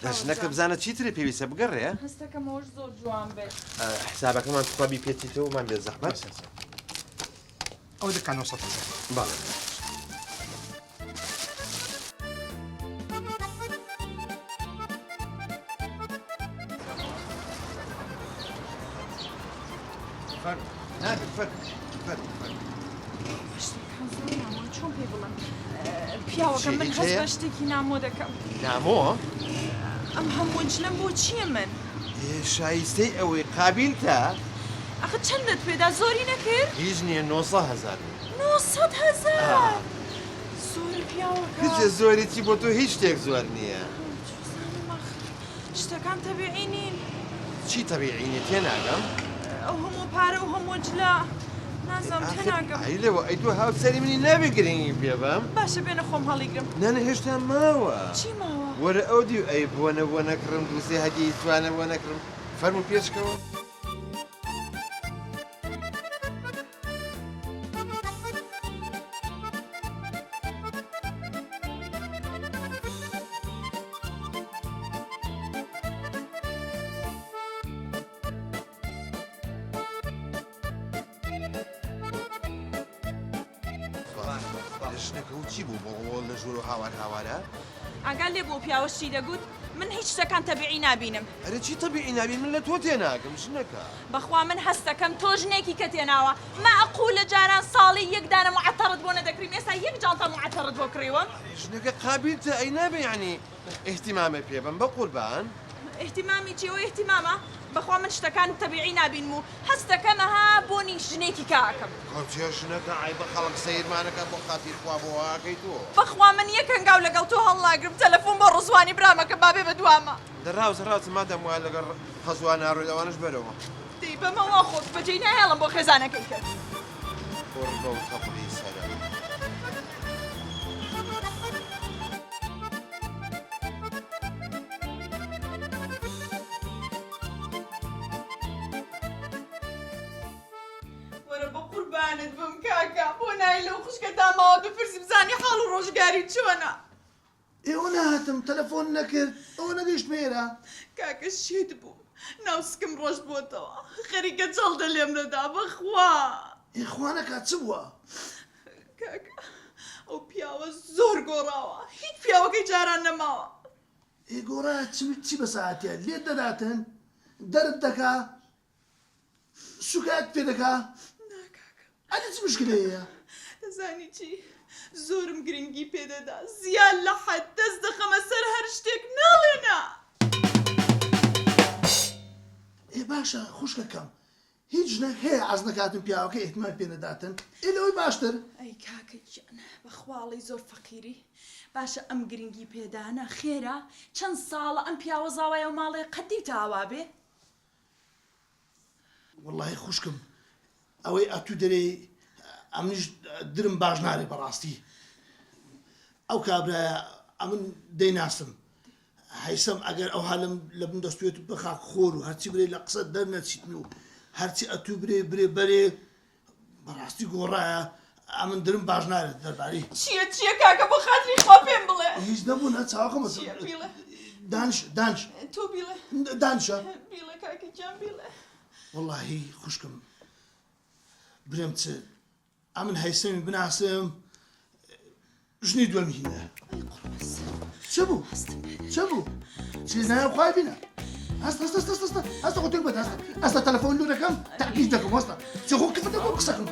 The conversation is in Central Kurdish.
دەژنەکە بزانە چیترێ پێویستە بگەڕێ هەستەکەمەوەش زۆر جوان بێت حسابەکەمان توخوابی پێچیتەوەمان بێ زەحمەت ئەو دەکانەوە سەد باڵێ شتێکان زۆر نامۆ چۆن پێ بڵم پیاوەکە من هەست بە شتێکی نامۆ دەکەم نامۆ؟ ئەم هەموو جلم بۆ چییە من؟ شایستەی ئەوەی قابیلتە؟ ئەخە چەندت پێدا زۆری نەکرد؟ هیچ نییە 900,000 900,000 زۆر پیاوەکە کچە زۆریی بۆ تۆ هیچ شتێک زۆر نییە شتەکان تەبیعی نین چی تەبیعینی تێناگەم؟ ئەو هەموو پارە و هەموو جلا نازانم تێناگەم ئەیلەوە ئەی تۆ هاوسەری منی نابێ گرنگی پێ بەم؟ باشە بێنە خۆم هەڵیگرم نانە هێشتا ماوە چی ماوە؟ وەرە ئەو دی و ئەی بۆ نەکڕم دووسێ هەدی توانە بۆ نەکڕم فەرمو پێشکەوە شنەکە و چی بوو بۆ لە ژوور و هاوارە؟ ئاگال لێ بۆ پیاوەشتی دەگوت من هیچ شتەکان تەبیعی نابینم ئەرە چی تەبیعی نابین من لە تۆ تێناگەم شنەکە بەخوا من هەستەکەم تۆ ژنێکی کە تێناوە مەعقولە جاران ساڵی یەک دانە معتەڕت بۆ نەدەکریم ئێستا یەک جانتە معتەڕت بۆ کڕیوە شنەکە قابیلتە ئەی نابێ یعنی ئێحتیمامە پێ بم بە قوربان احتیمامی چیەوە احتیمامە بەخوا من شتەکان تەبیعی نابینم و هەستەکەمەها بۆنی ژنێکی کاکەم کەوتێ ژنەکە ئای بە خەڵک سەیرمانەکە بۆ خاتی خوا بۆ واکەی تۆ بەخوا من یەک هەنگاو لەگەڵ تۆ هەڵناگرم تەلەفۆن بۆ ڕزوانی برامەکە بابێ بە دوامە دەڕاوز مادەم وایە لەگەڵ خەزوان ناڕۆی ئەوانش بەرەوە دەی بەمەوا خۆت بەجێی نایەڵم بۆ خێزانەکەی کرد خۆڕ بە و تەقلی سەرە قوربانت بم کاکە بۆ نای لەو خوشکە داماوە بپرسی بزانی حاڵ و ڕۆژگاری چۆنە ئێوە نهاتم تەلەفۆن نەکرد ئەوە نەگەیشت مێرە کاکە شێت بوو ناوسکم ڕۆژ بۆتەوە خەریکە چەڵدە لێم نەدا بەخوا ئێخوانەکە چ بووە؟ کاکە ئەو پیاوە زۆر گۆڕاوە هیچ پیاوەکەی جاران نەماوە ئێگۆڕا چی بە ساعتێ لێت دەداتن دەرت دەکا سوکات پێ دەکا ئەدە چ مشکلەیە؟ دەزانی چی زۆرم گرنگی پێدەدا زیاد لە حەد دەست دەخەمە سەر هەر شتێک ناڵێنا ئێ باشە خوشکەکەم هیچ ژنێک هەیە ئاز نەکاتن پیاوەکە ئێحتیمال پێ نەداتن ئێ لەوەی باشتر ئەی کاکە گیان بەخواڵی زۆر فەقیری باشە ئەم گرنگی پێدانە خێرا چەند ساڵە ئەم پیاوە زاوایە و ماڵێ قەدی تاوا بێ وەڵڵاهی خوشکم ئەوەی ئەتوو دەرێ ئەمنیش درم باش نارێ بەڕاستی ئەو کابرایە ئەمن دەیناسم هەیسەم ئەگەر ئەو هەلم لە بن دەستوێت بخاک خۆر و هەرچی برێ لە قسە دەرنەچیتن و هەرچی ئەتوو برێ بەرێ بەڕاستی گۆڕایە ئەمن درم باش نارێت دەربارەی چییە کاکە بۆ خاتری خوا پێم بڵێ هیچ نەبوو نە چاوەکەمە دانش تۆ بیڵێ دانشە بیڵێ کاکە گیان بیڵێ وەڵڵاهی خوشکم برێم چ ئەمن هەیسەمی بناسم ژنی دووەمینە چ بوو چی نایە خوای بینە هەستە خۆ تێک بەت هەستە تەلەفۆن لورەکەم تاقیز دەکەم وەستە چ خۆ کفت دەکەم قسەکەم